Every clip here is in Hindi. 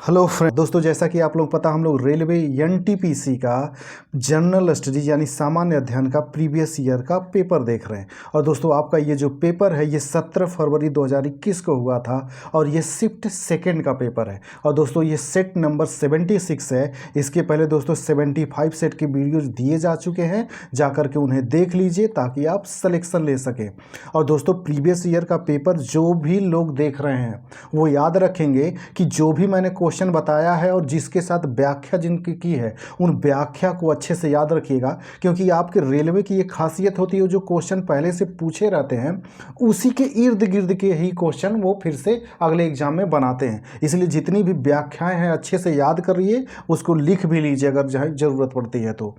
हेलो फ्रेंड दोस्तों, जैसा कि आप लोग पता हम लोग रेलवे एनटीपीसी का जनरल स्टडी यानी सामान्य अध्ययन का प्रीवियस ईयर का पेपर देख रहे हैं। और दोस्तों आपका ये जो पेपर है ये 17 फरवरी 2021 को हुआ था और ये शिफ्ट सेकंड का पेपर है। और दोस्तों ये सेट नंबर 76 है। इसके पहले दोस्तों 75 सेट के वीडियोज दिए जा चुके हैं, जा कर के उन्हें देख लीजिए ताकि आप सिलेक्शन ले सकें। और दोस्तों प्रीवियस ईयर का पेपर जो भी लोग देख रहे हैं वो याद रखेंगे कि जो भी मैंने क्वेश्चन बताया है और जिसके साथ व्याख्या जिनकी की है उन व्याख्या को अच्छे से याद रखिएगा, क्योंकि आपके रेलवे की एक खासियत होती है जो क्वेश्चन पहले से पूछे रहते हैं उसी के इर्द गिर्द के ही क्वेश्चन वो फिर से अगले एग्जाम में बनाते हैं। इसलिए जितनी भी व्याख्याएं हैं अच्छे से याद करिए, उसको लिख भी लीजिए अगर ज़रूरत पड़ती है तो।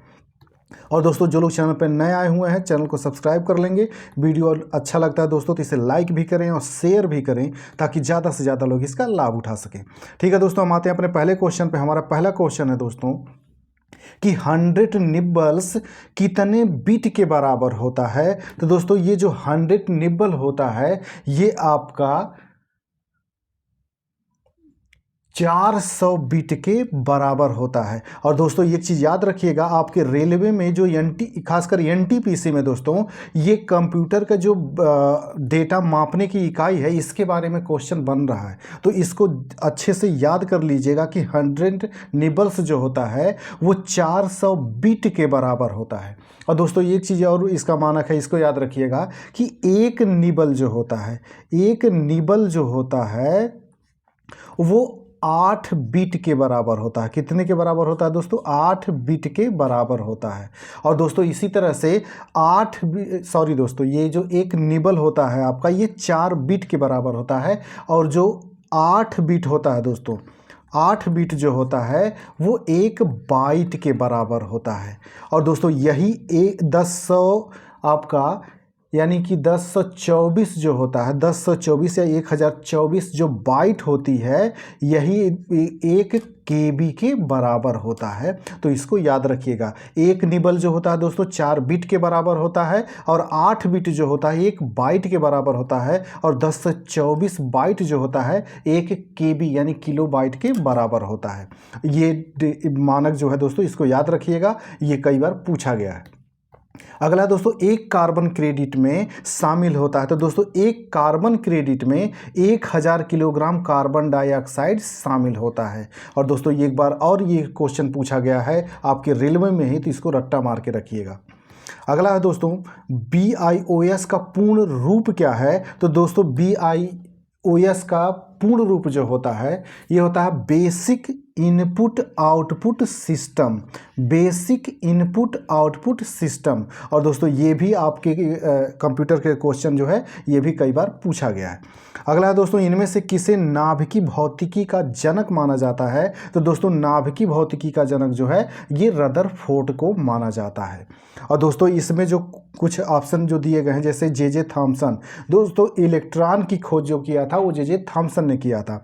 और दोस्तों जो लोग चैनल पर नए आए हुए हैं चैनल को सब्सक्राइब कर लेंगे। वीडियो अच्छा लगता है दोस्तों तो इसे लाइक भी करें और शेयर भी करें ताकि ज़्यादा से ज़्यादा लोग इसका लाभ उठा सकें। ठीक है दोस्तों, हम आते हैं अपने पहले क्वेश्चन पे। हमारा पहला क्वेश्चन है दोस्तों कि 100 निबल्स कितने बिट के बराबर होता है। तो दोस्तों ये जो 100 निबल होता है ये आपका 400 बिट के बराबर होता है। और दोस्तों एक चीज़ याद रखिएगा, आपके रेलवे में जो खासकर एनटीपीसी में दोस्तों ये कंप्यूटर का जो डेटा मापने की इकाई है इसके बारे में क्वेश्चन बन रहा है, तो इसको अच्छे से याद कर लीजिएगा कि 100 निबल्स जो होता है वो 400 बिट के बराबर होता है। और दोस्तों एक चीज़ और इसका मानक है, इसको याद रखिएगा कि एक निबल जो होता है, एक निबल जो होता है वो 8 बिट के बराबर होता है। कितने के बराबर होता है दोस्तों? 8 बिट के बराबर होता है। और दोस्तों इसी तरह से दोस्तों ये जो एक निबल होता है आपका ये 4 बिट के बराबर होता है। और जो 8 बिट होता है दोस्तों, 8 बिट जो होता है वो 1 बाइट के बराबर होता है। और दोस्तों यही 10 आपका यानी कि 1024 जो होता है, 1024 या 1024 जो बाइट होती है यही 1 केबी के बराबर होता है। तो इसको याद रखिएगा। एक निबल जो होता है दोस्तों 4 बिट के बराबर होता है और 8 बिट जो होता है 1 बाइट के बराबर होता है और 1024 बाइट जो होता है 1 केबी यानी किलो बाइट के बराबर होता है। ये मानक जो है दोस्तों इसको याद रखिएगा, ये कई बार पूछा गया है। अगला दोस्तों एक कार्बन क्रेडिट में शामिल होता है। तो दोस्तों एक कार्बन क्रेडिट में 1000 किलोग्राम कार्बन डाइऑक्साइड शामिल होता है। और दोस्तों एक बार और ये क्वेश्चन पूछा गया है आपके रेलवे में ही, तो इसको रट्टा मार के रखिएगा। अगला है दोस्तों BIOS का पूर्ण रूप क्या है। तो दोस्तों BIOS का पूर्ण रूप जो होता है ये होता है basic input output system, basic input output system. और दोस्तों ये भी आपके कंप्यूटर के क्वेश्चन जो है ये भी कई बार पूछा गया है। अगला है दोस्तों इनमें से किसे नाभिकीय भौतिकी का जनक माना जाता है। तो दोस्तों नाभिकीय भौतिकी का जनक जो है ये रदरफोर्ड को माना जाता है। और दोस्तों इसमें जो कुछ ऑप्शन जो दिए गए हैं जैसे जे थॉमसन, दोस्तों इलेक्ट्रॉन की खोज जो किया था वो जे थॉमसन ने किया था।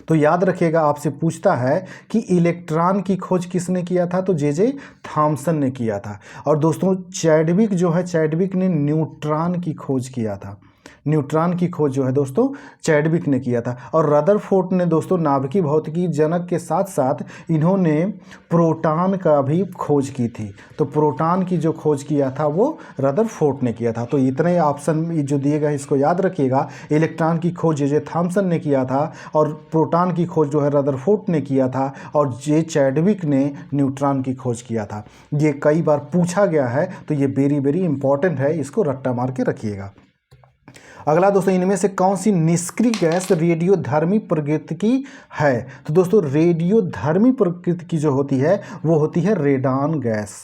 तो याद रखिएगा आपसे पूछता है कि इलेक्ट्रॉन की खोज किसने किया था, तो जे थॉमसन ने किया था। और दोस्तों चैडविक जो है, चैडविक ने न्यूट्रॉन की खोज किया था। न्यूट्रॉन की खोज जो है दोस्तों चैडविक ने किया था। और रदरफोर्ड ने दोस्तों नाभिकीय भौतिकी जनक के साथ साथ इन्होंने प्रोटॉन का भी खोज की थी। तो प्रोटॉन की जो खोज किया था वो रदरफोर्ड ने किया था। तो इतने ऑप्शन जो दिए गए इसको याद रखिएगा। इलेक्ट्रॉन की खोज जे थॉमसन ने किया था और प्रोटॉन की खोज जो है रदरफोर्ड ने किया था और जे चैडविक ने न्यूट्रॉन की खोज किया था। ये कई बार पूछा गया है तो ये वेरी वेरी इंपॉर्टेंट है, इसको रट्टा मार के रखिएगा। अगला दोस्तों इनमें से कौन सी निष्क्रिय गैस रेडियोधर्मी प्रकृति की है। तो दोस्तों रेडियोधर्मी प्रकृति की जो होती है वो होती है रेडान गैस।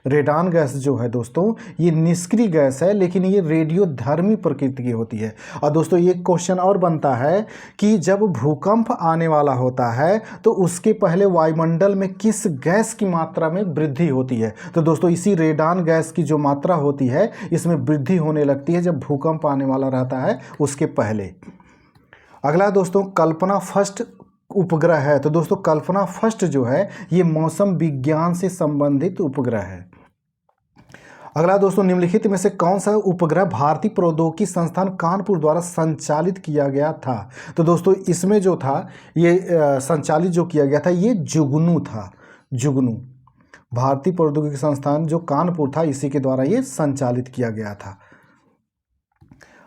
रेडान गैस जो है दोस्तों ये निष्क्रिय गैस है लेकिन ये रेडियोधर्मी प्रकृति की होती है। और दोस्तों ये क्वेश्चन और बनता है कि जब भूकंप आने वाला होता है तो उसके पहले वायुमंडल में किस गैस की मात्रा में वृद्धि होती है। तो दोस्तों इसी रेडान गैस की जो मात्रा होती है इसमें वृद्धि होने लगती है जब भूकंप आने वाला रहता है उसके पहले। अगला दोस्तों कल्पना फर्स्ट उपग्रह है। तो दोस्तों कल्पना फर्स्ट जो है ये मौसम विज्ञान से संबंधित उपग्रह है। अगला दोस्तों, निम्नलिखित में से कौन सा उपग्रह भारतीय प्रौद्योगिकी संस्थान कानपुर द्वारा संचालित किया गया था? तो दोस्तों इसमें जो था ये संचालित जो किया गया था ये जुगनू था। जुगनू भारतीय प्रौद्योगिकी संस्थान जो कानपुर था इसी के द्वारा ये संचालित किया गया था।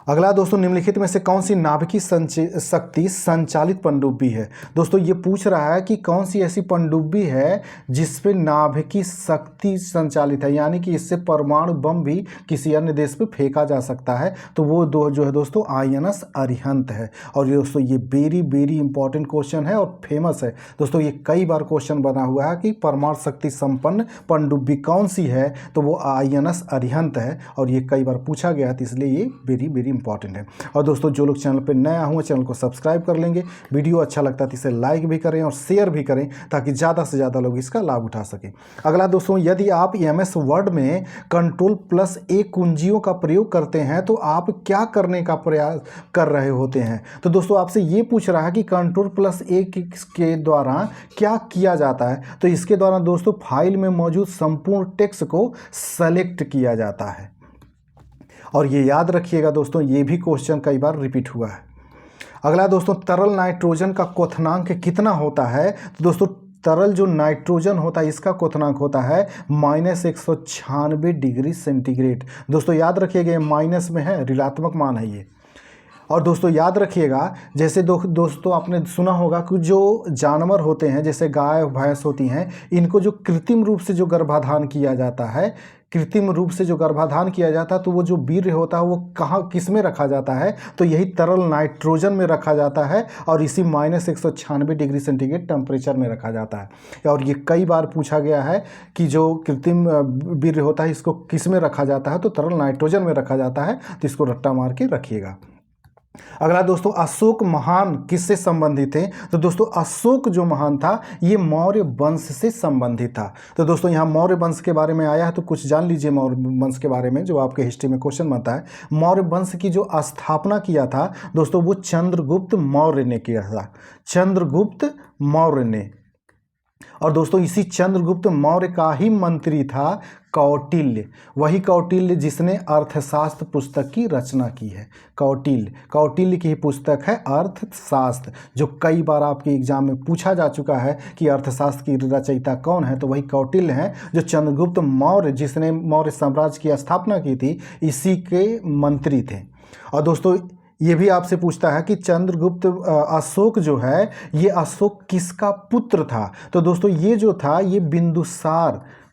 अगला दोस्तों, निम्नलिखित में से कौन सी नाभिकीय शक्ति संचालित पनडुब्बी है? दोस्तों ये पूछ रहा है कि कौन सी ऐसी पनडुब्बी है जिस पे नाभिकीय शक्ति संचालित है, यानी कि इससे परमाणु बम भी किसी अन्य देश पे फेंका जा सकता है। तो वो जो है दोस्तों INS अरिहंत है। और ये दोस्तों ये वेरी इंपॉर्टेंट क्वेश्चन है और फेमस है दोस्तों। ये कई बार क्वेश्चन बना हुआ है कि परमाणु शक्ति संपन्न पनडुब्बी कौन सी है, तो वो INS अरिहंत है और ये कई बार पूछा गया था, इसलिए ये वेरी इंपॉर्टेंट है। और दोस्तों जो लोग चैनल पर नया हुए चैनल को सब्सक्राइब कर लेंगे, वीडियो अच्छा लगता है तो इसे लाइक भी करें और शेयर भी करें ताकि ज़्यादा से ज़्यादा लोग इसका लाभ उठा सकें। अगला दोस्तों, यदि आप MS वर्ड में Ctrl+A कुंजियों का प्रयोग करते हैं तो आप क्या करने का प्रयास कर रहे होते हैं? तो दोस्तों आपसे ये पूछ रहा है कि Ctrl+A के द्वारा क्या किया जाता है। तो इसके द्वारा दोस्तों फाइल में मौजूद संपूर्ण टेक्स्ट को सेलेक्ट किया जाता है। और ये याद रखिएगा दोस्तों, ये भी क्वेश्चन कई बार रिपीट हुआ है। अगला दोस्तों, तरल नाइट्रोजन का क्वथनांक कितना होता है? तो दोस्तों तरल जो नाइट्रोजन होता है इसका क्वथनांक होता है -196 डिग्री सेंटीग्रेड। दोस्तों याद रखिएगा, माइनस में है, ऋणात्मक मान है ये। और दोस्तों याद रखिएगा, जैसे दोस्तों आपने सुना होगा कि जो जानवर होते हैं जैसे गाय भैंस होती हैं, इनको जो कृत्रिम रूप से जो गर्भाधान किया जाता है, कृत्रिम रूप से जो गर्भाधान किया जाता है, तो वो जो वीर्य होता है वो कहाँ किस में रखा जाता है? तो यही तरल नाइट्रोजन में रखा जाता है और इसी -196 डिग्री सेंटीग्रेड टेम्परेचर में रखा जाता है। और ये कई बार पूछा गया है कि जो कृत्रिम वीर्य होता है इसको किस में रखा जाता है? तो तरल नाइट्रोजन में रखा जाता है। तो इसको रट्टा मार के रखिएगा। अगला दोस्तों, अशोक महान किससे संबंधित थे? तो दोस्तों अशोक जो महान था ये मौर्य वंश से संबंधित था। तो दोस्तों यहाँ मौर्य वंश के बारे में आया है तो कुछ जान लीजिए मौर्य वंश के बारे में, जो आपके हिस्ट्री में क्वेश्चन बनता है। मौर्य वंश की जो स्थापना किया था दोस्तों वो चंद्रगुप्त मौर्य ने किया था। चंद्रगुप्त मौर्य ने। और दोस्तों इसी चंद्रगुप्त मौर्य का ही मंत्री था कौटिल्य। वही कौटिल्य जिसने अर्थशास्त्र पुस्तक की रचना की है। कौटिल्य की ही पुस्तक है अर्थशास्त्र, जो कई बार आपके एग्जाम में पूछा जा चुका है कि अर्थशास्त्र की रचयिता कौन है। तो वही कौटिल्य हैं जो चंद्रगुप्त मौर्य जिसने मौर्य साम्राज्य की स्थापना की थी, इसी के मंत्री थे। और दोस्तों ये भी आपसे पूछता है कि चंद्रगुप्त अशोक जो है ये अशोक किसका पुत्र था? तो दोस्तों ये जो था ये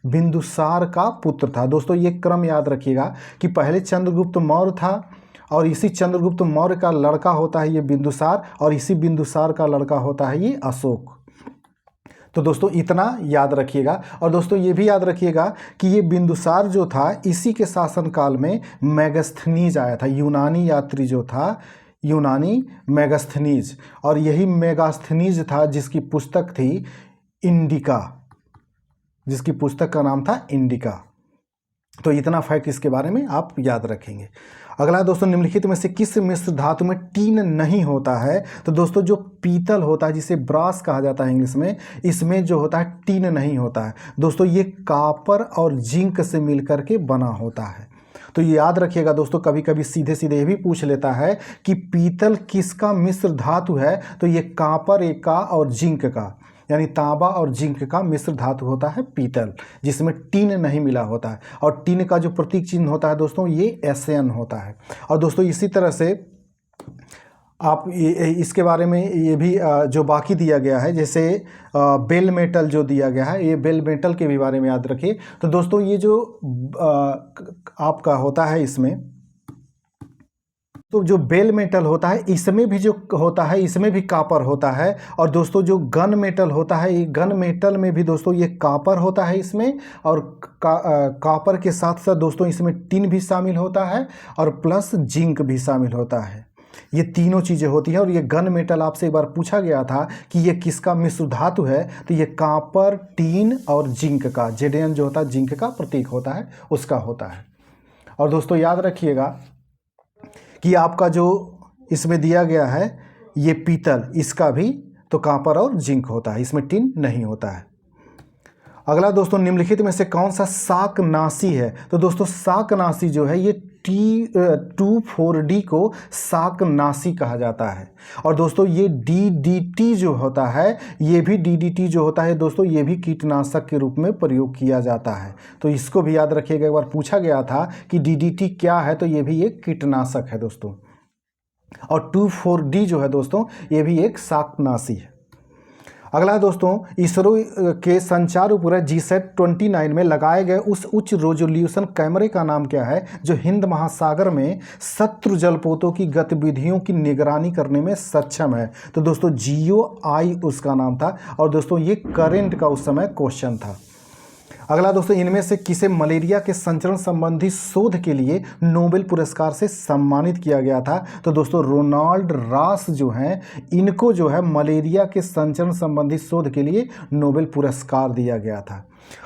बिंदुसार का पुत्र था। दोस्तों ये क्रम याद रखिएगा कि पहले चंद्रगुप्त मौर्य था और इसी चंद्रगुप्त मौर्य का लड़का होता है ये बिंदुसार, और इसी बिंदुसार का लड़का होता है ये अशोक। तो दोस्तों इतना याद रखिएगा। और दोस्तों ये भी याद रखिएगा कि ये बिंदुसार जो था इसी के शासनकाल में मेगास्थनीज आया था। यूनानी यात्री जो था, यूनानी मेगास्थनीज, और यही मेगास्थनीज था जिसकी पुस्तक थी इंडिका, जिसकी पुस्तक का नाम था इंडिका। तो इतना फैक्ट इसके बारे में आप याद रखेंगे। अगला दोस्तों, निम्नलिखित में से किस मिश्र धातु में टीन नहीं होता है? तो दोस्तों जो पीतल होता है जिसे ब्रास कहा जाता है इंग्लिश में, इसमें जो होता है टीन नहीं होता है। दोस्तों ये कॉपर और जिंक से मिलकर के बना होता है। तो ये याद रखिएगा दोस्तों, कभी कभी सीधे सीधे ये भी पूछ लेता है कि पीतल किसका मिश्र धातु है? तो ये कॉपर का और जिंक का, यानी तांबा और जिंक का मिश्र धातु होता है पीतल, जिसमें टीन नहीं मिला होता है। और टीन का जो प्रतीक चिन्ह होता है दोस्तों ये SN होता है। और दोस्तों इसी तरह से आप इसके बारे में ये भी जो बाकी दिया गया है, जैसे बेल मेटल जो दिया गया है, ये बेल मेटल के भी बारे में याद रखिए। तो दोस्तों ये जो आपका होता है इसमें, तो जो बेल मेटल होता है इसमें भी जो होता है इसमें भी कॉपर होता है। और दोस्तों जो गन मेटल होता है, ये गन मेटल में भी दोस्तों ये कॉपर होता है इसमें, और कॉपर के साथ साथ दोस्तों इसमें टिन भी शामिल होता है और प्लस जिंक भी शामिल होता है। ये तीनों चीज़ें होती हैं। और ये गन मेटल आपसे एक बार पूछा गया था कि ये किसका मिश्र धातु है? तो ये कॉपर, टीन और जिंक का, Zn जो होता है जिंक का प्रतीक होता है उसका होता है। और दोस्तों याद रखिएगा कि आपका जो इसमें दिया गया है ये पीतल, इसका भी तो कॉपर और जिंक होता है, इसमें टिन नहीं होता है। अगला दोस्तों, निम्नलिखित में से कौन सा शाकनाशी है? तो दोस्तों शाकनाशी जो है ये T2,4-D को शाकनाशी कहा जाता है। और दोस्तों ये DDT जो होता है, ये भी DDT जो होता है दोस्तों, ये भी कीटनाशक के रूप में प्रयोग किया जाता है। तो इसको भी याद रखिएगा, एक बार पूछा गया था कि DDT क्या है, तो ये भी एक कीटनाशक है दोस्तों। और 2,4-D जो है दोस्तों, ये भी एक शाकनाशी है। अगला है दोस्तों, इसरो के संचार उपग्रह GSAT-29 में लगाए गए उस उच्च रेजोल्यूशन कैमरे का नाम क्या है जो हिंद महासागर में शत्रु जलपोतों की गतिविधियों की निगरानी करने में सक्षम है? तो दोस्तों GEO-I उसका नाम था। और दोस्तों ये करंट का उस समय क्वेश्चन था। अगला दोस्तों, इनमें से किसे मलेरिया के संचरण संबंधी शोध के लिए नोबेल पुरस्कार से सम्मानित किया गया था? तो दोस्तों रोनाल्ड रॉस जो हैं, इनको जो है मलेरिया के संचरण संबंधी शोध के लिए नोबेल पुरस्कार दिया गया था।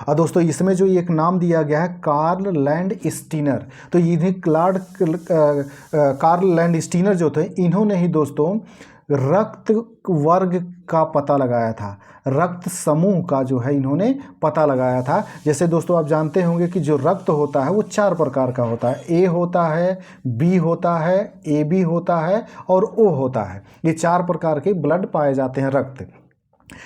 और दोस्तों इसमें जो एक नाम दिया गया है कार्ल लैंडस्टीनर, तो इन्हें कार्ल लैंडस्टीनर जो थे, इन्होंने ही दोस्तों रक्त वर्ग का पता लगाया था, रक्त समूह का जो है इन्होंने पता लगाया था। जैसे दोस्तों आप जानते होंगे कि जो रक्त होता है वो 4 प्रकार का होता है, ए होता है, बी होता है, AB होता है और O होता है। ये 4 प्रकार के ब्लड पाए जाते हैं रक्त,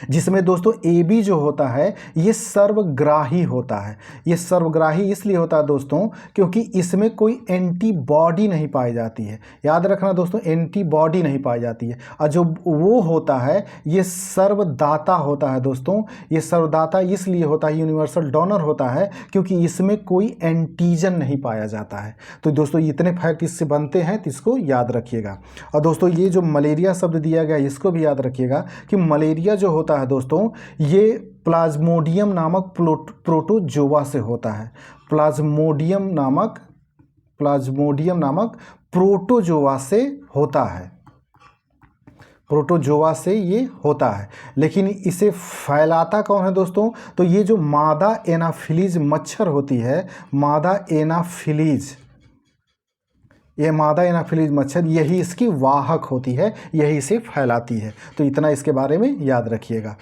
जिसमें दोस्तों AB जो होता है ये सर्वग्राही होता है। ये सर्वग्राही इसलिए होता है दोस्तों क्योंकि इसमें कोई एंटीबॉडी नहीं पाई जाती है। याद रखना दोस्तों, एंटीबॉडी नहीं पाई जाती है। और जो वो होता है ये सर्वदाता होता है दोस्तों। ये सर्वदाता इसलिए होता है, यूनिवर्सल डोनर होता है, क्योंकि इसमें कोई एंटीजन नहीं पाया जाता है। तो दोस्तों इतने फैक्ट इससे बनते हैं, तो इसको याद रखिएगा। और दोस्तों ये जो मलेरिया शब्द दिया गया इसको भी याद रखिएगा कि मलेरिया जो होता है दोस्तों ये प्लाज्मोडियम नामक प्रोटोजोआ से होता है। प्लाज्मोडियम नामक प्रोटोजोआ से होता है, प्रोटोजोआ से ये होता है। लेकिन इसे फैलाता कौन है दोस्तों? तो ये जो मादा एनाफिलीज मच्छर होती है, मादा एनाफिलीज, ये मादा एनाफिलीज मच्छर, यही इसकी वाहक होती है, यही इसे फैलाती है। तो इतना इसके बारे में याद रखिएगा।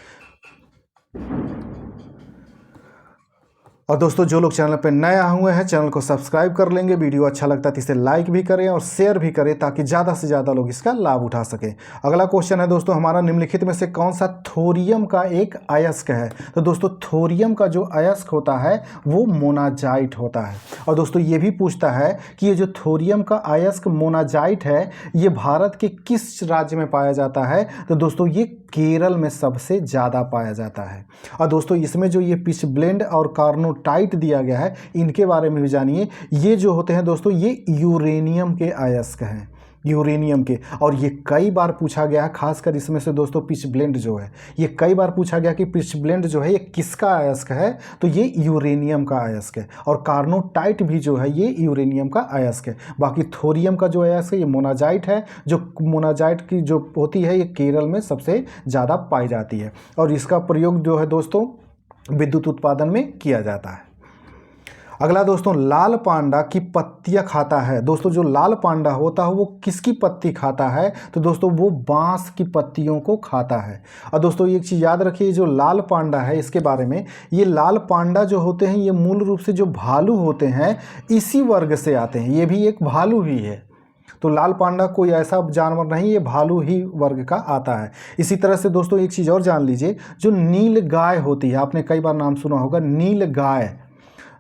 और दोस्तों जो लोग चैनल पर नए आए हुए हैं, चैनल को सब्सक्राइब कर लेंगे। वीडियो अच्छा लगता है तो इसे लाइक भी करें और शेयर भी करें ताकि ज़्यादा से ज़्यादा लोग इसका लाभ उठा सकें। अगला क्वेश्चन है दोस्तों हमारा, निम्नलिखित में से कौन सा थोरियम का एक अयस्क है? तो दोस्तों थोरियम का जो अयस्क होता है वो मोनाजाइट होता है। और दोस्तों ये भी पूछता है कि ये जो थोरियम का अयस्क मोनाजाइट है ये भारत के किस राज्य में पाया जाता है? तो दोस्तों ये केरल में सबसे ज़्यादा पाया जाता है। और दोस्तों इसमें जो ये पिचब्लेंड और कार्नोटाइट दिया गया है इनके बारे में भी जानिए। ये जो होते हैं दोस्तों ये यूरेनियम के अयस्क हैं, यूरेनियम के। और ये कई बार पूछा गया है, खासकर इसमें से दोस्तों पिचब्लेंड जो है, ये कई बार पूछा गया कि पिचब्लेंड जो है ये किसका अयस्क है? तो ये यूरेनियम का अयस्क है। और कार्नोटाइट भी जो है ये यूरेनियम का अयस्क है। बाकी थोरियम का जो अयस्क है ये मोनाजाइट है, जो मोनाजाइट की जो होती है ये केरल में सबसे ज़्यादा पाई जाती है। और इसका प्रयोग जो है दोस्तों विद्युत उत्पादन में किया जाता है। अगला दोस्तों, लाल पांडा की पत्तियां खाता है। दोस्तों जो लाल पांडा होता है वो किसकी पत्ती खाता है? तो दोस्तों वो बांस की पत्तियों को खाता है। और दोस्तों एक चीज़ याद रखिए, जो लाल पांडा है इसके बारे में, ये लाल पांडा जो होते हैं ये मूल रूप से जो भालू होते हैं इसी वर्ग से आते हैं। ये भी एक भालू ही है। तो लाल पांडा कोई ऐसा जानवर नहीं, ये भालू ही वर्ग का आता है। इसी तरह से दोस्तों एक चीज़ और जान लीजिए, जो नील गाय होती है, आपने कई बार नाम सुना होगा नील गाय।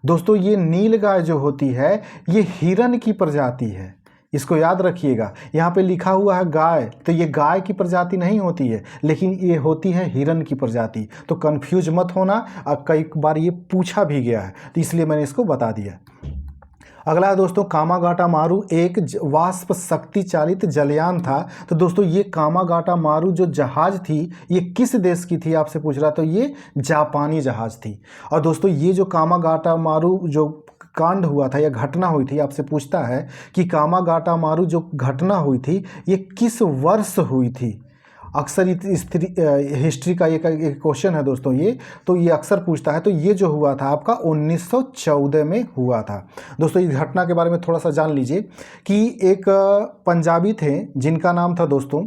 दोस्तों ये नील गाय जो होती है ये हिरन की प्रजाति है, इसको याद रखिएगा। यहाँ पे लिखा हुआ है गाय, तो ये गाय की प्रजाति नहीं होती है, लेकिन ये होती है हिरन की प्रजाति। तो कंफ्यूज मत होना, अब कई बार ये पूछा भी गया है तो इसलिए मैंने इसको बता दिया। अगला है दोस्तों, कामागाटा मारू एक वाष्प शक्ति चालित जलयान था। तो दोस्तों ये कामागाटा मारू जो जहाज़ थी ये किस देश की थी आपसे पूछ रहा, तो ये जापानी जहाज़ थी। और दोस्तों ये जो कामागाटा मारू जो कांड हुआ था या घटना हुई थी, आपसे पूछता है कि कामागाटा मारू जो घटना हुई थी ये किस वर्ष हुई थी। अक्सर हिस्ट्री का एक क्वेश्चन है दोस्तों ये, तो ये अक्सर पूछता है। तो ये जो हुआ था आपका 1914 में हुआ था। दोस्तों इस घटना के बारे में थोड़ा सा जान लीजिए कि एक पंजाबी थे जिनका नाम था दोस्तों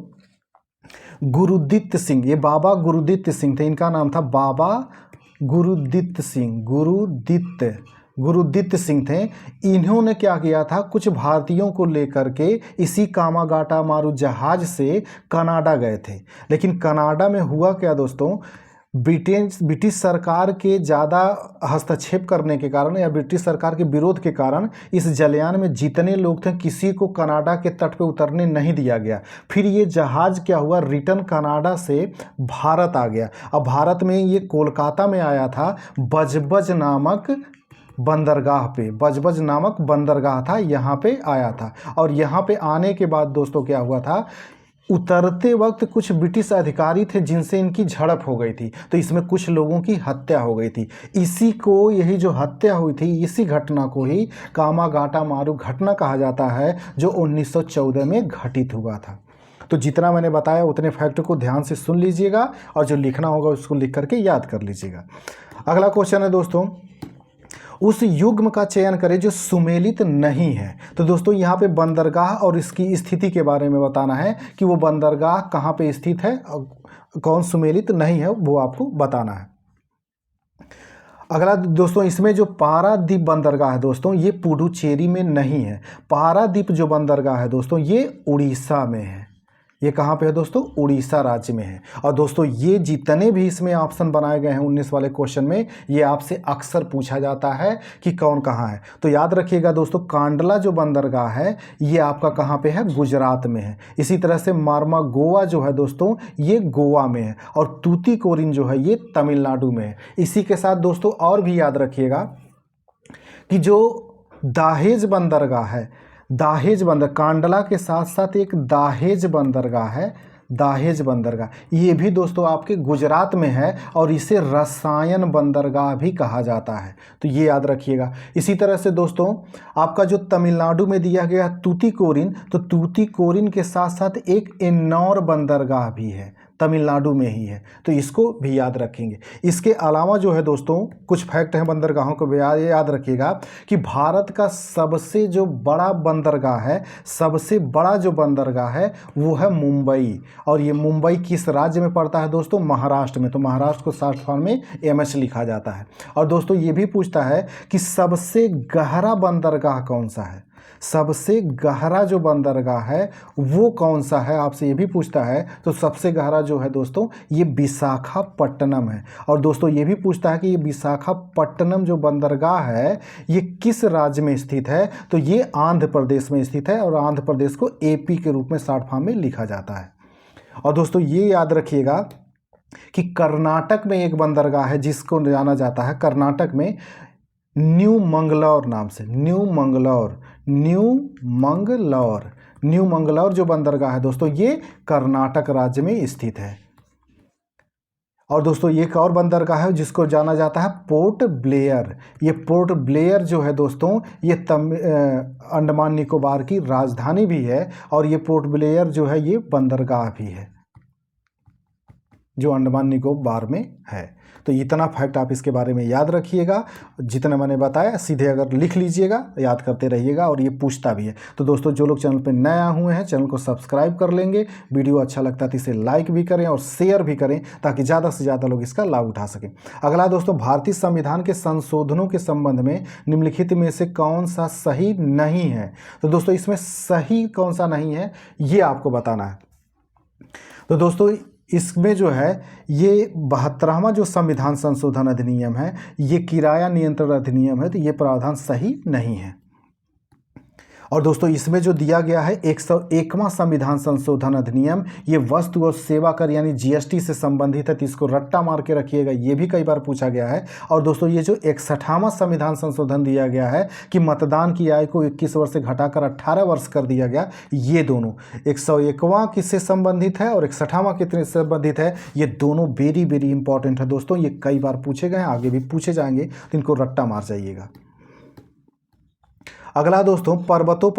गुरुदित्त सिंह। ये बाबा गुरुदित्त सिंह थे, इनका नाम था बाबा गुरुदित्त सिंह थे। इन्होंने क्या किया था, कुछ भारतीयों को लेकर के इसी कामागाटामारू जहाज से कनाडा गए थे। लेकिन कनाडा में हुआ क्या दोस्तों, ब्रिटिश सरकार के ज़्यादा हस्तक्षेप करने के कारण या ब्रिटिश सरकार के विरोध के कारण इस जलयान में जितने लोग थे किसी को कनाडा के तट पे उतरने नहीं दिया गया। फिर ये जहाज़ क्या हुआ, रिटर्न कनाडा से भारत आ गया। अब भारत में ये कोलकाता में आया था, बजबज नामक बंदरगाह था, यहाँ पे आया था। और यहाँ पे आने के बाद दोस्तों क्या हुआ था, उतरते वक्त कुछ ब्रिटिश अधिकारी थे जिनसे इनकी झड़प हो गई थी, तो इसमें कुछ लोगों की हत्या हो गई थी। इसी को, यही जो हत्या हुई थी, इसी घटना को ही कामागाटामारू घटना कहा जाता है, जो 1914 में घटित हुआ था। तो जितना मैंने बताया उतने फैक्ट को ध्यान से सुन लीजिएगा और जो लिखना होगा उसको लिख करके याद कर लीजिएगा। अगला क्वेश्चन है दोस्तों, उस युग्म का चयन करें जो सुमेलित नहीं है। तो दोस्तों यहाँ पे बंदरगाह और इसकी स्थिति के बारे में बताना है कि वो बंदरगाह कहाँ पे स्थित है और कौन सुमेलित नहीं है, वो आपको बताना है। अगला दोस्तों, इसमें जो पारादीप बंदरगाह है दोस्तों, ये पुडुचेरी में नहीं है। पारादीप जो बंदरगाह है दोस्तों, ये उड़ीसा में है। ये कहाँ पे है दोस्तों, उड़ीसा राज्य में है। और दोस्तों ये जितने भी इसमें ऑप्शन बनाए गए हैं 19 वाले क्वेश्चन में, ये आपसे अक्सर पूछा जाता है कि कौन कहाँ है। तो याद रखिएगा दोस्तों, कांडला जो बंदरगाह है ये आपका कहाँ पे है, गुजरात में है। इसी तरह से मार्मागोवा जो है दोस्तों, ये गोवा में है। और तूतीकोरिन जो है ये तमिलनाडु में है। इसी के साथ दोस्तों और भी याद रखिएगा कि जो दाहेज बंदरगाह है, दाहेज बंदर, कांडला के साथ साथ एक दाहेज बंदरगाह है, दाहेज बंदरगाह, ये भी दोस्तों आपके गुजरात में है और इसे रसायन बंदरगाह भी कहा जाता है। तो ये याद रखिएगा। इसी तरह से दोस्तों आपका जो तमिलनाडु में दिया गया तूतीकोरिन, तो तूतीकोरिन के साथ साथ एक एन्नौर बंदरगाह भी है, तमिलनाडु में ही है, तो इसको भी याद रखेंगे। इसके अलावा जो है दोस्तों कुछ फैक्ट हैं बंदरगाहों को भी याद रखिएगा कि भारत का सबसे जो बड़ा बंदरगाह है, सबसे बड़ा जो बंदरगाह है वो है मुंबई। और ये मुंबई किस राज्य में पड़ता है दोस्तों, महाराष्ट्र में। तो महाराष्ट्र को शॉर्ट फॉर्म में MS लिखा जाता है। और दोस्तों ये भी पूछता है कि सबसे गहरा बंदरगाह कौन सा है, सबसे गहरा जो बंदरगाह है वो कौन सा है, आपसे ये भी पूछता है। तो सबसे गहरा जो है दोस्तों ये विशाखापट्टनम है। और दोस्तों ये भी पूछता है कि ये विशाखापट्टनम जो बंदरगाह है ये किस राज्य में स्थित है, तो ये आंध्र प्रदेश में स्थित है। और आंध्र प्रदेश को AP के रूप में शॉर्ट फॉर्म में लिखा जाता है। और दोस्तों ये याद रखिएगा कि कर्नाटक में एक बंदरगाह है जिसको जाना जाता है कर्नाटक में न्यू मंगलौर नाम से, न्यू मंगलौर जो बंदरगाह है दोस्तों ये कर्नाटक राज्य में स्थित है। और दोस्तों एक और बंदरगाह है जिसको जाना जाता है पोर्ट ब्लेयर। ये पोर्ट ब्लेयर जो है दोस्तों ये अंडमान निकोबार की राजधानी भी है। और ये पोर्ट ब्लेयर जो है ये बंदरगाह भी है जो अंडमान निकोबार में है। तो इतना फैक्ट आप इसके बारे में याद रखिएगा। जितना मैंने बताया सीधे अगर लिख लीजिएगा, याद करते रहिएगा। और ये पूछता भी है। तो दोस्तों जो लोग चैनल पर नया हुए हैं चैनल को सब्सक्राइब कर लेंगे, वीडियो अच्छा लगता है तो इसे लाइक भी करें और शेयर भी करें ताकि ज़्यादा से ज़्यादा लोग इसका लाभ उठा सकें। अगला दोस्तों, भारतीय संविधान के संशोधनों के संबंध में निम्नलिखित में से कौन सा सही नहीं है। तो दोस्तों इसमें सही कौन सा नहीं है ये आपको बताना है। तो दोस्तों इसमें जो है ये 72वां जो संविधान संशोधन अधिनियम है ये किराया नियंत्रण अधिनियम है, तो ये प्रावधान सही नहीं है। और दोस्तों इसमें जो दिया गया है 101वां संविधान संशोधन अधिनियम, ये वस्तु और सेवा कर यानी GST से संबंधित है, तो इसको रट्टा मार के रखिएगा, ये भी कई बार पूछा गया है। और दोस्तों ये जो 61वां संविधान संशोधन दिया गया है कि मतदान की आयु को 21 वर्ष से घटाकर 18 वर्ष कर दिया गया, ये दोनों 101वां किससे संबंधित है और 61वां कितने से संबंधित है, ये दोनों वेरी वेरी इंपॉर्टेंट है दोस्तों। ये कई बार पूछे गए हैं, आगे भी पूछे जाएंगे, तो इनको रट्टा मार जाइएगा। अगला दोस्तों, पर्वतों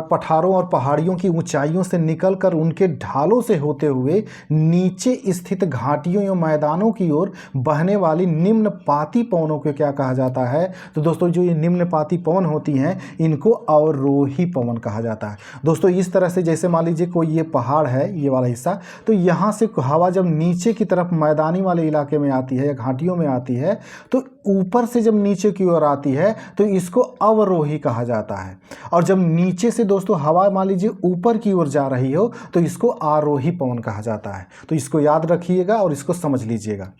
पठारों और पहाड़ियों की ऊंचाइयों से निकलकर उनके ढालों से होते हुए नीचे स्थित घाटियों या मैदानों की ओर बहने वाली निम्नपाती पवनों को क्या कहा जाता है? तो दोस्तों जो ये निम्नपाती पवन होती हैं इनको अवरोही पवन कहा जाता है। दोस्तों इस तरह से जैसे मान लीजिए कोई ये पहाड़ है, ये वाला हिस्सा, तो यहाँ से हवा जब नीचे की तरफ मैदानी वाले इलाके में आती है या घाटियों में आती है, तो ऊपर से जब नीचे की ओर आती है तो इसको अवरोही कहा जाता है। और जब नीचे से दोस्तों हवा मान लीजिए ऊपर की ओर जा रही हो तो इसको आरोही पवन कहा जाता है। तो इसको याद रखिएगा और इसको समझ लीजिएगा।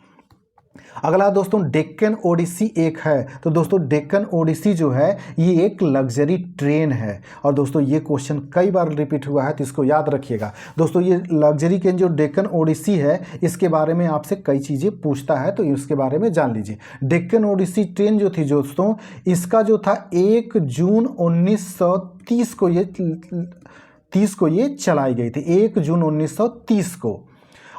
अगला दोस्तों, डेक्कन ओडिसी एक है। तो दोस्तों डेक्कन ओडिसी जो है ये एक लग्जरी ट्रेन है। और दोस्तों ये क्वेश्चन कई बार रिपीट हुआ है तो इसको याद रखिएगा। दोस्तों ये लग्जरी ट्रेन जो डेक्कन ओडिसी है इसके बारे में आपसे कई चीज़ें पूछता है, तो इसके बारे में जान लीजिए। डेक्कन ओडिसी ट्रेन जो थी दोस्तों, इसका जो था 1 जून 1930 को ये चलाई गई थी, 1 जून 1930 को।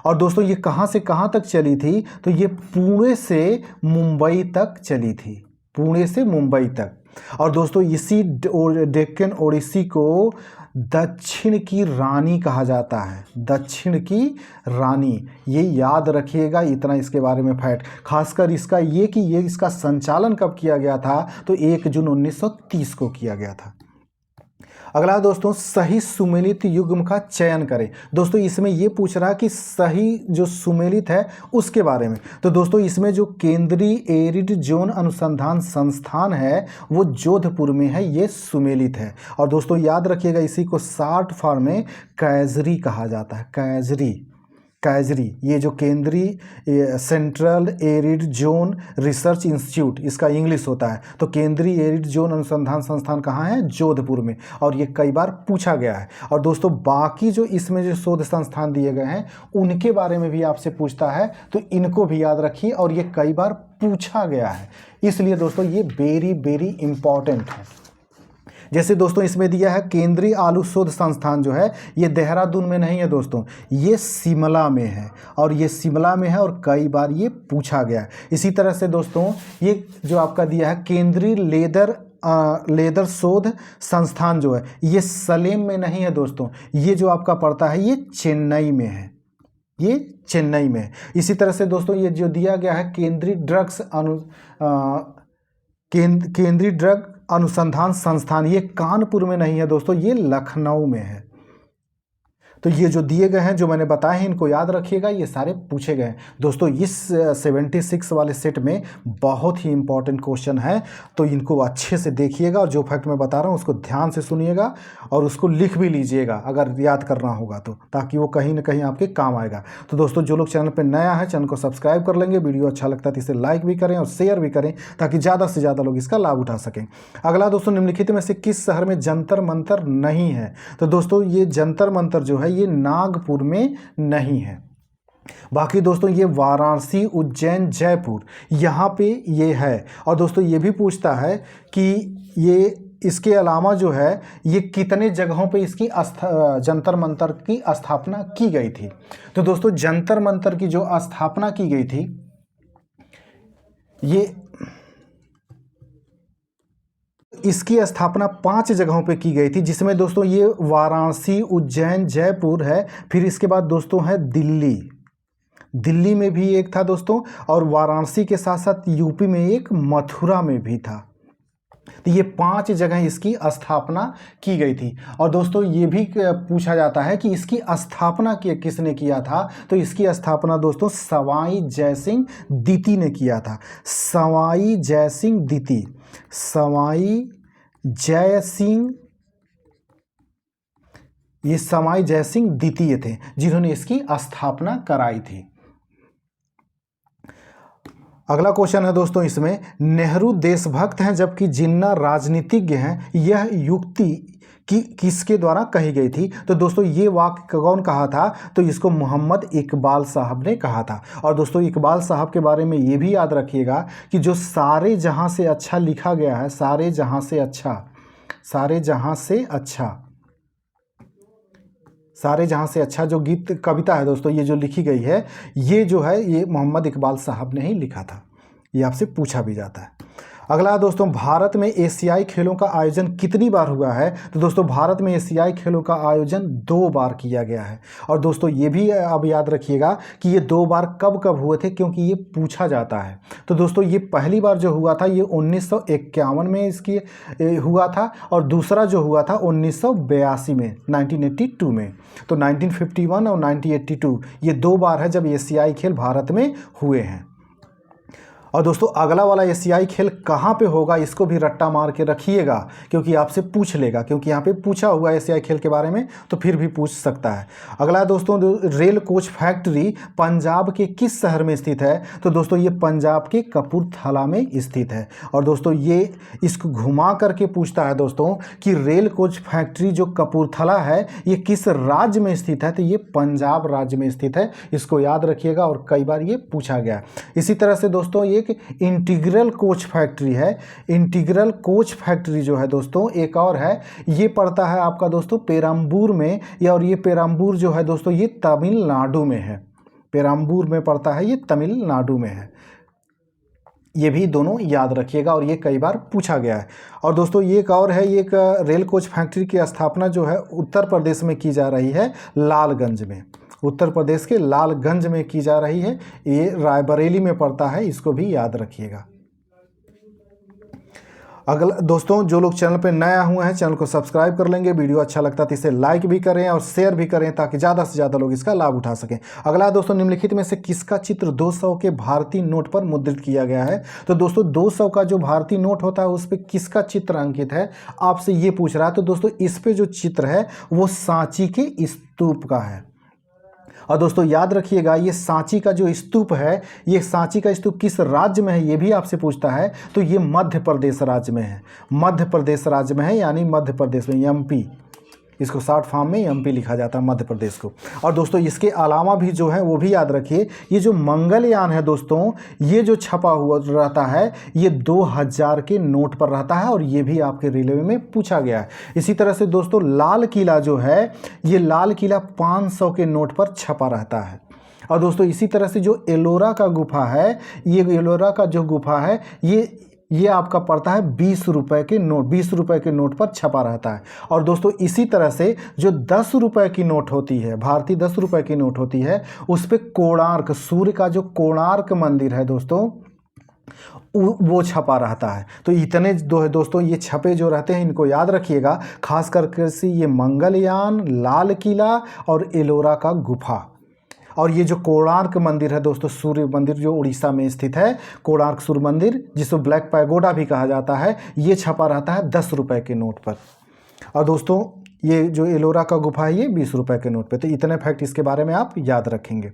और दोस्तों ये कहाँ से कहाँ तक चली थी? तो ये पुणे से मुंबई तक चली थी, पुणे से मुंबई तक। और दोस्तों इसी डेक्कन ओडिसी को दक्षिण की रानी कहा जाता है, दक्षिण की रानी। ये याद रखिएगा, इतना इसके बारे में फैक्ट। खासकर इसका ये कि ये इसका संचालन कब किया गया था? तो 1 जून 1930 को किया गया था। अगला दोस्तों, सही सुमेलित युग्म का चयन करें। दोस्तों इसमें यह पूछ रहा है कि सही जो सुमेलित है उसके बारे में। तो दोस्तों इसमें जो केंद्रीय एरिड जोन अनुसंधान संस्थान है वो जोधपुर में है, ये सुमेलित है। और दोस्तों याद रखिएगा इसी को शॉर्ट फॉर्म में कैजरी कहा जाता है, कैजरी। ये जो केंद्रीय central arid zone research institute इसका इंग्लिश होता है। तो केंद्रीय एरिड जोन अनुसंधान संस्थान कहाँ है? जोधपुर में। और ये कई बार पूछा गया है। और दोस्तों बाकी जो इसमें जो शोध संस्थान दिए गए हैं उनके बारे में भी आपसे पूछता है, तो इनको भी याद रखिए। और ये कई बार पूछा गया है, इसलिए दोस्तों ये वेरी वेरी इंपॉर्टेंट है। जैसे दोस्तों इसमें दिया है केंद्रीय आलू शोध संस्थान जो है ये देहरादून में नहीं है दोस्तों, ये शिमला में है। और ये शिमला में है और कई बार ये पूछा गया है। इसी तरह से दोस्तों ये जो आपका दिया है केंद्रीय लेदर शोध संस्थान जो है ये सलेम में नहीं है दोस्तों, ये जो आपका पड़ता है ये चेन्नई में है, ये चेन्नई में है। इसी तरह से दोस्तों ये जो दिया गया है केंद्रीय ड्रग अनुसंधान संस्थान, ये कानपुर में नहीं है दोस्तों, ये लखनऊ में है। तो ये जो दिए गए हैं जो मैंने बताए हैं इनको याद रखिएगा, ये सारे पूछे गए हैं दोस्तों। इस 76 वाले सेट में बहुत ही इंपॉर्टेंट क्वेश्चन है, तो इनको अच्छे से देखिएगा और जो फैक्ट मैं बता रहा हूँ उसको ध्यान से सुनिएगा और उसको लिख भी लीजिएगा अगर याद करना होगा तो, ताकि वो कहीं ना कहीं आपके काम आएगा। तो दोस्तों जो लोग चैनल पर नया है चैनल को सब्सक्राइब कर लेंगे, वीडियो अच्छा लगता है तो इसे लाइक भी करें और शेयर भी करें ताकि ज़्यादा से ज़्यादा लोग इसका लाभ उठा सकें। अगला दोस्तों, निम्नलिखित में से किस शहर में जंतर मंतर नहीं है? तो दोस्तों ये जंतर मंतर जो है ये नागपुर में नहीं है। बाकी दोस्तों ये वाराणसी, उज्जैन, जयपुर यहाँ पे ये है। और दोस्तों ये भी पूछता है कि ये इसके अलावा जो है ये कितने जगहों पे इसकी जंतर मंतर की स्थापना की गई थी? तो दोस्तों जंतर मंतर की जो स्थापना की गई थी ये इसकी स्थापना 5 जगहों पे की गई थी, जिसमें दोस्तों ये वाराणसी, उज्जैन, जयपुर है। फिर इसके बाद दोस्तों है दिल्ली में भी एक था दोस्तों, और वाराणसी के साथ साथ यूपी में एक, मथुरा में भी था। तो ये 5 जगह इसकी स्थापना की गई थी। और दोस्तों ये भी पूछा जाता है कि इसकी स्थापना किसने किया था? तो इसकी स्थापना दोस्तों सवाई जयसिंह द्वितीय ने किया था। सवाई जयसिंह द्वितीय थे जिन्होंने इसकी स्थापना कराई थी। अगला क्वेश्चन है दोस्तों इसमें, नेहरू देशभक्त हैं जबकि जिन्ना राजनीतिज्ञ हैं, यह युक्ति किसके द्वारा कही गई थी? तो दोस्तों ये वाक्य कौन कहा था? तो इसको मोहम्मद इकबाल साहब ने कहा था। और दोस्तों इकबाल साहब के बारे में ये भी याद रखिएगा कि जो सारे जहां से अच्छा लिखा गया है, सारे जहां से अच्छा जो गीत कविता है दोस्तों ये जो लिखी गई है ये जो है ये मोहम्मद इकबाल साहब ने ही लिखा था। ये आपसे पूछा भी जाता है। अगला है दोस्तों, भारत में एशियाई खेलों का आयोजन कितनी बार हुआ है? तो दोस्तों भारत में एशियाई खेलों का आयोजन 2 बार किया गया है। और दोस्तों ये भी अब याद रखिएगा कि ये 2 बार कब कब हुए थे, क्योंकि ये पूछा जाता है। तो दोस्तों ये पहली बार जो हुआ था ये 1951 में इसकी हुआ था, और दूसरा जो हुआ था 1982 में, 1982 में। तो 1951 और 1982 ये 2 बार है जब एशियाई खेल भारत में हुए हैं। और दोस्तों अगला वाला एशियाई खेल कहाँ पे होगा, इसको भी रट्टा मार के रखिएगा, क्योंकि आपसे पूछ लेगा, क्योंकि यहाँ पे पूछा हुआ है एशियाई खेल के बारे में, तो फिर भी पूछ सकता है। अगला दोस्तों, रेल कोच फैक्ट्री पंजाब के किस शहर में स्थित है? तो दोस्तों ये पंजाब के कपूरथला में स्थित है। और दोस्तों ये इसको घुमा करके पूछता है दोस्तों कि रेल कोच फैक्ट्री जो कपूरथला है ये किस राज्य में स्थित है? तो ये पंजाब राज्य में स्थित है, इसको याद रखिएगा, और कई बार ये पूछा गया। इसी तरह से दोस्तों एक इंटीग्रल कोच फैक्ट्री है। इंटीग्रल कोच फैक्ट्री जो है दोस्तों एक और है, ये पड़ता है आपका दोस्तों पेराम्बूर में, और ये पेराम्बूर जो है दोस्तों ये तमिलनाडु में है। पेराम्बूर में पड़ता है, ये तमिलनाडु में है। ये भी दोनों याद रखिएगा, और ये कई बार पूछा गया है। और दोस्तों ये एक और है, एक रेल कोच फैक्ट्री की स्थापना जो है उत्तर प्रदेश में की जा रही है, लालगंज में। उत्तर प्रदेश के लालगंज में की जा रही है, ये रायबरेली में पड़ता है, इसको भी याद रखिएगा। अगला दोस्तों, जो लोग चैनल पर नया हुए हैं चैनल को सब्सक्राइब कर लेंगे, वीडियो अच्छा लगता है तो इसे लाइक भी करें और शेयर भी करें, ताकि ज़्यादा से ज़्यादा लोग इसका लाभ उठा सकें। अगला दोस्तों, निम्नलिखित में से किसका चित्र 200 के भारतीय नोट पर मुद्रित किया गया है? तो दोस्तों 200 का जो भारतीय नोट होता है उस पर किसका चित्र अंकित है, आपसे ये पूछ रहा है। तो दोस्तों इस पर जो चित्र है वो सांची के स्तूप का है। और दोस्तों याद रखिएगा, ये सांची का जो स्तूप है, ये सांची का स्तूप किस राज्य में है ये भी आपसे पूछता है। तो ये मध्य प्रदेश राज्य में है, मध्य प्रदेश राज्य में है, यानी मध्य प्रदेश में, एमपी। इसको शॉर्ट फॉर्म में एमपी लिखा जाता है, मध्य प्रदेश को। और दोस्तों इसके अलावा भी जो है वो भी याद रखिए, ये जो मंगलयान है दोस्तों, ये जो छपा हुआ रहता है ये 2000 के नोट पर रहता है, और ये भी आपके रेलवे में पूछा गया है। इसी तरह से दोस्तों लाल किला जो है, ये लाल किला 500 के नोट पर छपा रहता है। और दोस्तों इसी तरह से जो एलोरा का गुफा है, ये एलोरा का जो गुफा है ये आपका पड़ता है 20 रुपए के नोट, 20 रुपए के नोट पर छपा रहता है। और दोस्तों इसी तरह से जो 10 रुपए की नोट होती है, भारतीय 10 रुपए की नोट होती है, उस पर कोणार्क, सूर्य का जो कोणार्क मंदिर है दोस्तों वो छपा रहता है। तो इतने दोस्तों ये छपे जो रहते हैं इनको याद रखिएगा, खास करके से ये मंगलयान, लाल किला और एलोरा का गुफा। और ये जो कोणार्क मंदिर है दोस्तों, सूर्य मंदिर जो उड़ीसा में स्थित है, कोणार्क सूर्य मंदिर जिसको ब्लैक पैगोडा भी कहा जाता है, ये छपा रहता है 10 रुपए के नोट पर। और दोस्तों ये जो एलोरा का गुफा है ये 20 रुपए के नोट पे। तो इतने फैक्ट इसके बारे में आप याद रखेंगे।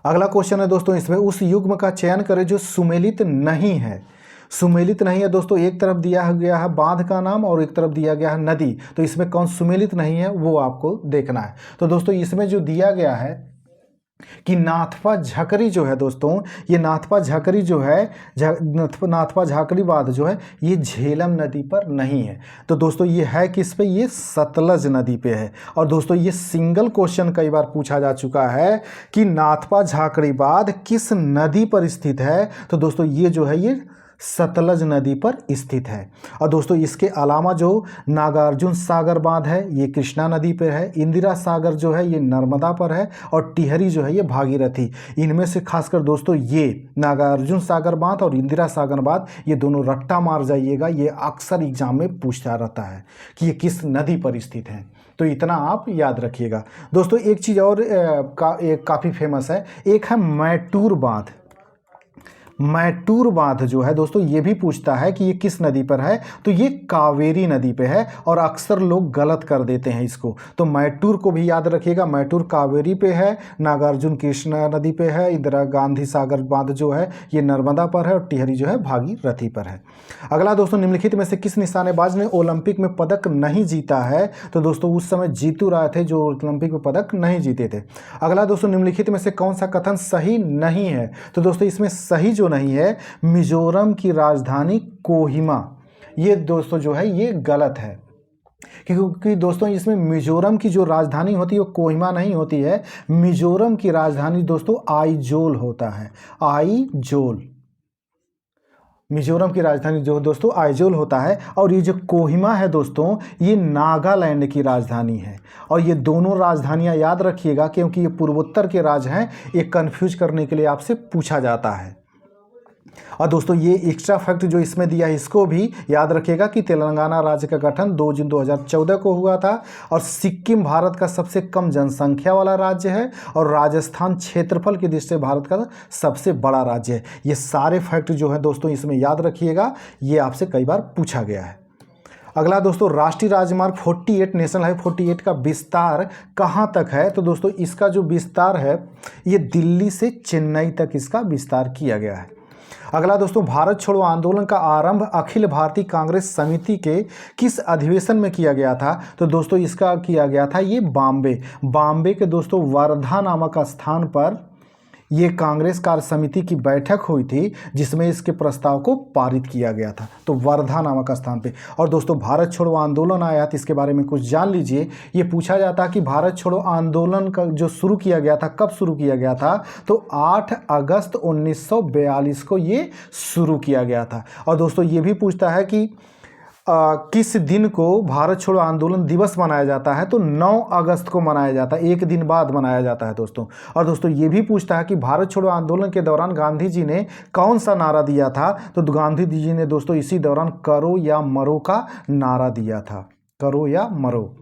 अगला क्वेश्चन है दोस्तों, इसमें उस युग्म का चयन करें जो सुमेलित नहीं है। सुमेलित नहीं है दोस्तों, एक तरफ दिया गया है बांध का नाम और एक तरफ दिया गया है नदी, तो इसमें कौन सुमेलित नहीं है वो आपको देखना है। तो दोस्तों इसमें जो दिया गया है कि नाथपा झकरी जो है दोस्तों, ये नाथपा झकरी जो है, नाथपा झाकरी बांध जो है ये झेलम नदी पर नहीं है। तो दोस्तों ये है किस पे, ये सतलज नदी पे है। और दोस्तों ये सिंगल क्वेश्चन कई बार पूछा जा चुका है कि नाथपा झाकरी बांध किस नदी पर स्थित है। तो दोस्तों ये जो है ये सतलज नदी पर स्थित है। और दोस्तों इसके अलावा जो नागार्जुन सागर बांध है ये कृष्णा नदी पर है, इंदिरा सागर जो है ये नर्मदा पर है, और टिहरी जो है ये भागीरथी। इनमें से खासकर दोस्तों ये नागार्जुन सागर बांध और इंदिरा सागर बांध ये दोनों रट्टा मार जाइएगा, ये अक्सर एग्जाम में पूछता रहता है कि ये किस नदी पर स्थित है। तो इतना आप याद रखिएगा। दोस्तों एक चीज़ और काफ़ी फेमस है, एक है मैटूर बांध। मैटूर बांध जो है दोस्तों ये भी पूछता है कि ये किस नदी पर है। तो ये कावेरी नदी पे है, और अक्सर लोग गलत कर देते हैं इसको। तो मैटूर को भी याद रखिएगा, मैटूर कावेरी पे है, नागार्जुन कृष्णा नदी पे है, इंदिरा गांधी सागर बांध जो है ये नर्मदा पर है, और टिहरी जो है भागीरथी पर है। अगला दोस्तों, निम्नलिखित में से किस निशानेबाज ने ओलंपिक में पदक नहीं जीता है? तो दोस्तों उस समय जीतू राय थे जो ओलंपिक में पदक नहीं जीते थे। अगला दोस्तों, निम्नलिखित में से कौन सा कथन सही नहीं है? तो दोस्तों इसमें सही जो नहीं है, मिजोरम की राजधानी कोहिमा, ये दोस्तों जो है ये गलत है, क्योंकि दोस्तों इसमें मिजोरम की जो राजधानी होती है वो कोहिमा नहीं होती है। मिजोरम की राजधानी दोस्तों आइजोल होता है, आइजोल। मिजोरम की राजधानी जो दोस्तों आइजोल होता है, और ये जो कोहिमा है दोस्तों ये नागालैंड की राजधानी है। और ये दोनों राजधानियां याद रखिएगा क्योंकि ये पूर्वोत्तर के राज्य हैं, ये कन्फ्यूज करने के लिए आपसे पूछा जाता है। और दोस्तों ये एक्स्ट्रा फैक्ट जो इसमें दिया है इसको भी याद रखिएगा कि तेलंगाना राज्य का गठन 2 जून 2014 को हुआ था, और सिक्किम भारत का सबसे कम जनसंख्या वाला राज्य है, और राजस्थान क्षेत्रफल की दृष्टि से भारत का सबसे बड़ा राज्य है। ये सारे फैक्ट जो है दोस्तों इसमें याद रखिएगा, ये आपसे कई बार पूछा गया है। अगला दोस्तों राष्ट्रीय राजमार्ग 48 नेशनल हाईवे 48 का विस्तार कहाँ तक है? तो दोस्तों इसका जो विस्तार है ये दिल्ली से चेन्नई तक इसका विस्तार किया गया है। अगला दोस्तों भारत छोड़ो आंदोलन का आरंभ अखिल भारतीय कांग्रेस समिति के किस अधिवेशन में किया गया था? तो दोस्तों इसका किया गया था ये बॉम्बे के दोस्तों वर्धा नामक स्थान पर ये कांग्रेस कार्य समिति की बैठक हुई थी जिसमें इसके प्रस्ताव को पारित किया गया था, तो वर्धा नामक स्थान पे। और दोस्तों भारत छोड़ो आंदोलन आया था, इसके बारे में कुछ जान लीजिए। ये पूछा जाता कि भारत छोड़ो आंदोलन का जो शुरू किया गया था कब शुरू किया गया था? तो 8 अगस्त 1942 को ये शुरू किया गया था। और दोस्तों ये भी पूछता है कि किस दिन को भारत छोड़ो आंदोलन दिवस मनाया जाता है? तो 9 अगस्त को मनाया जाता है, एक दिन बाद मनाया जाता है दोस्तों। और दोस्तों ये भी पूछता है कि भारत छोड़ो आंदोलन के दौरान गांधी जी ने कौन सा नारा दिया था? तो गांधी जी ने दोस्तों इसी दौरान करो या मरो का नारा दिया था, करो या मरो।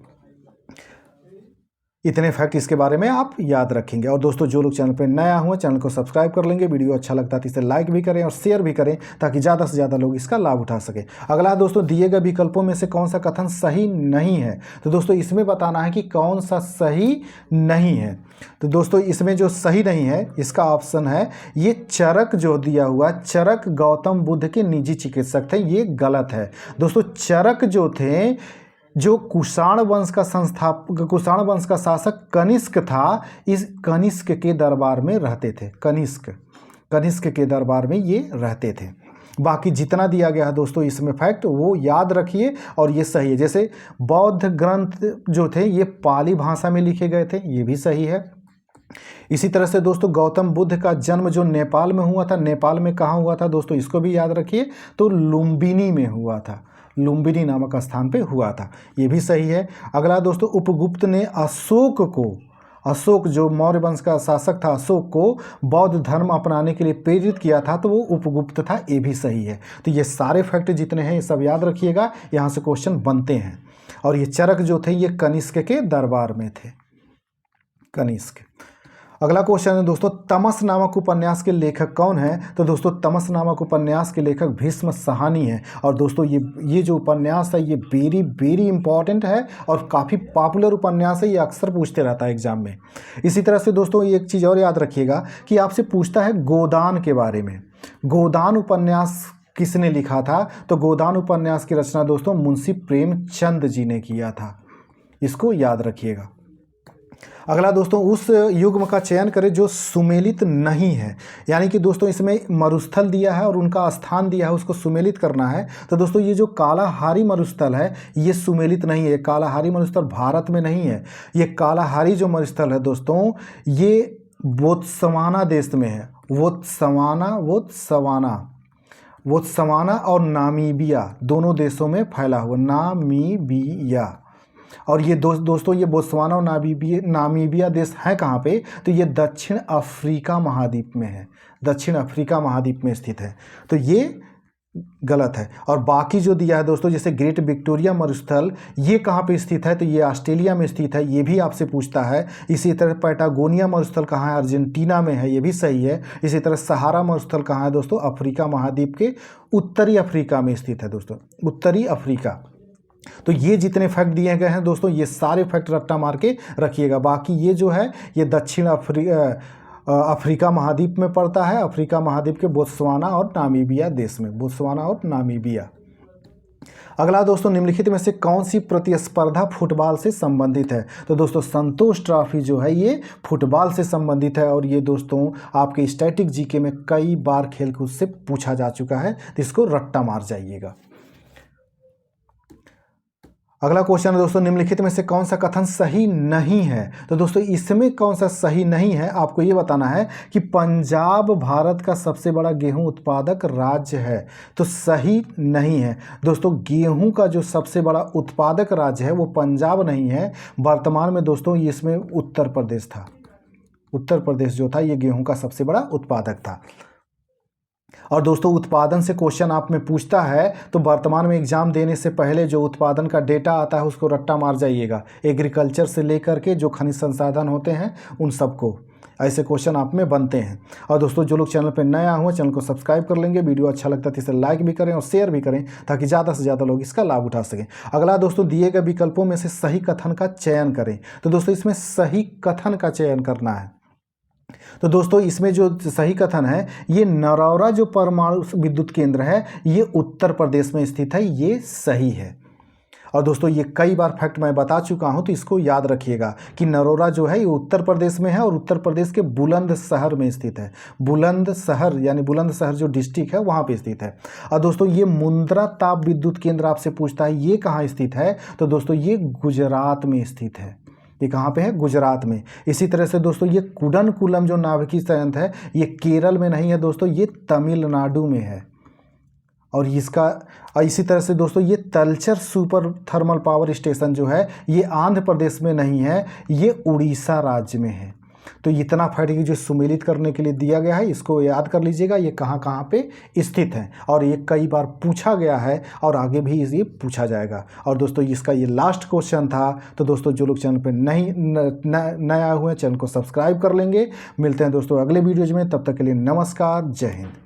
इतने फैक्ट इसके बारे में आप याद रखेंगे। और दोस्तों जो लोग चैनल पर नया हुआ चैनल को सब्सक्राइब कर लेंगे, वीडियो अच्छा लगता है तो इसे लाइक भी करें और शेयर भी करें ताकि ज़्यादा से ज़्यादा लोग इसका लाभ उठा सकें। अगला दोस्तों दिए गए विकल्पों में से कौन सा कथन सही नहीं है? तो दोस्तों इसमें बताना है कि कौन सा सही नहीं है। तो दोस्तों इसमें जो सही नहीं है इसका ऑप्शन है ये चरक जो दिया हुआ, चरक गौतम बुद्ध के निजी चिकित्सक थे, ये गलत है दोस्तों। चरक जो थे, जो कुषाण वंश का शासक कनिष्क था, इस कनिष्क के दरबार में रहते थे, कनिष्क के दरबार में ये रहते थे। बाकी जितना दिया गया है दोस्तों इसमें फैक्ट वो याद रखिए और ये सही है। जैसे बौद्ध ग्रंथ जो थे ये पाली भाषा में लिखे गए थे, ये भी सही है। इसी तरह से दोस्तों गौतम बुद्ध का जन्म जो नेपाल में हुआ था, नेपाल में कहाँ हुआ था दोस्तों इसको भी याद रखिए, तो लुम्बिनी में हुआ था, लुम्बिनी नामक स्थान पे हुआ था, ये भी सही है। अगला दोस्तों उपगुप्त ने अशोक जो मौर्य वंश का शासक था, अशोक को बौद्ध धर्म अपनाने के लिए प्रेरित किया था, तो वो उपगुप्त था, ये भी सही है। तो ये सारे फैक्ट जितने हैं ये सब याद रखिएगा, यहाँ से क्वेश्चन बनते हैं। और ये चरक जो थे ये कनिष्क के दरबार में थे, कनिष्क। अगला क्वेश्चन है दोस्तों तमस नामक उपन्यास के लेखक कौन है? तो दोस्तों तमस नामक उपन्यास के लेखक भीष्म साहनी है। और दोस्तों ये जो उपन्यास है ये वेरी इंपॉर्टेंट है और काफ़ी पॉपुलर उपन्यास है, ये अक्सर पूछते रहता है एग्जाम में। इसी तरह से दोस्तों एक चीज़ और याद रखिएगा कि आपसे पूछता है गोदान के बारे में। गोदान उपन्यास किसने लिखा था? तो गोदान उपन्यास की रचना दोस्तों मुंशी प्रेमचंद जी ने किया था, इसको याद रखिएगा। अगला दोस्तों उस युग्म का चयन करें जो सुमेलित नहीं है, यानी कि दोस्तों इसमें मरुस्थल दिया है और उनका स्थान दिया है, उसको सुमेलित करना है। तो दोस्तों ये जो कालाहारी मरुस्थल है ये सुमेलित नहीं है, कालाहारी मरुस्थल भारत में नहीं है। ये कालाहारी जो मरुस्थल है दोस्तों ये बोत्सवाना देश में है, बोत्सवाना और नामीबिया दोनों देशों में फैला हुआ, नामीबिया। और ये दोस्तों ये बोत्सवाना और नामीबिया देश है कहाँ पे? तो ये दक्षिण अफ्रीका महाद्वीप में है, दक्षिण अफ्रीका महाद्वीप में स्थित है, तो ये गलत है। और बाकी जो दिया है दोस्तों जैसे ग्रेट विक्टोरिया मरुस्थल ये कहाँ पे स्थित है? तो ये ऑस्ट्रेलिया में स्थित है, ये भी आपसे पूछता है। इसी तरह पैटागोनिया मरुस्थल कहाँ है? अर्जेंटीना में है, ये भी सही है। इसी तरह सहारा मरुस्थल कहाँ है दोस्तों? अफ्रीका महाद्वीप के उत्तरी अफ्रीका में स्थित है दोस्तों, उत्तरी अफ्रीका। तो ये जितने फैक्ट दिए गए हैं दोस्तों ये सारे फैक्ट रट्टा मार के रखिएगा। बाकी ये जो है ये दक्षिण अफ्रीका महाद्वीप में पड़ता है, अफ्रीका महाद्वीप के बोत्सवाना और नामीबिया देश में, बोत्सवाना और नामीबिया। अगला दोस्तों निम्नलिखित में से कौन सी प्रतिस्पर्धा फुटबॉल से संबंधित है? तो दोस्तों संतोष ट्रॉफी जो है ये फुटबॉल से संबंधित है और ये दोस्तों आपके स्टैटिक जीके में कई बार खेलकूद से पूछा जा चुका है, तो इसको रट्टा मार जाइएगा। अगला क्वेश्चन है दोस्तों, निम्नलिखित में से कौन सा कथन सही नहीं है। तो दोस्तों इसमें कौन सा सही नहीं है आपको ये बताना है कि पंजाब भारत का सबसे बड़ा गेहूं उत्पादक राज्य है। तो सही नहीं है दोस्तों, गेहूं का जो सबसे बड़ा उत्पादक राज्य है वो पंजाब नहीं है। वर्तमान में दोस्तों इसमें उत्तर प्रदेश था। उत्तर प्रदेश जो था ये गेहूं का सबसे बड़ा उत्पादक था। और दोस्तों उत्पादन से क्वेश्चन आप में पूछता है तो वर्तमान में एग्जाम देने से पहले जो उत्पादन का डेटा आता है उसको रट्टा मार जाइएगा, एग्रीकल्चर से लेकर के जो खनिज संसाधन होते हैं उन सबको, ऐसे क्वेश्चन आप में बनते हैं। और दोस्तों जो लोग चैनल पर नया हुए चैनल को सब्सक्राइब कर लेंगे, वीडियो अच्छा लगता है तो इसे लाइक भी करें और शेयर भी करें ताकि ज़्यादा से ज़्यादा लोग इसका लाभ उठा सकें। अगला दोस्तों, दिए गए विकल्पों में से सही कथन का चयन करें। तो दोस्तों इसमें सही कथन का चयन करना है। तो दोस्तों इसमें जो सही कथन है, ये नरौरा जो परमाणु विद्युत केंद्र है ये उत्तर प्रदेश में स्थित है, ये सही है। और दोस्तों ये कई बार फैक्ट मैं बता चुका हूं तो इसको याद रखिएगा कि नरौरा जो है ये उत्तर प्रदेश में है और उत्तर प्रदेश के बुलंदशहर में स्थित है। बुलंदशहर यानी बुलंदशहर जो डिस्ट्रिक्ट है वहां पे स्थित है। और दोस्तों ये मुंद्रा ताप विद्युत केंद्र आपसे पूछता है ये कहाँ स्थित है। तो दोस्तों ये गुजरात में स्थित है। ये कहाँ पे है? गुजरात में। इसी तरह से दोस्तों ये कुडनकुलम जो नाभिकीय संयंत्र है ये केरल में नहीं है दोस्तों, ये तमिलनाडु में है। और इसका इसी तरह से दोस्तों ये Talcher super thermal power station जो है ये आंध्र प्रदेश में नहीं है, ये उड़ीसा राज्य में है। तो इतना फैक्ट जो सुमेलित करने के लिए दिया गया है इसको याद कर लीजिएगा, ये कहाँ कहाँ पे स्थित है और ये कई बार पूछा गया है और आगे भी ये पूछा जाएगा। और दोस्तों इसका ये लास्ट क्वेश्चन था। तो दोस्तों जो लोग चैनल पे नए आए हुए हैं चैनल को सब्सक्राइब कर लेंगे। मिलते हैं दोस्तों अगले वीडियोज में, तब तक के लिए नमस्कार, जय हिंद।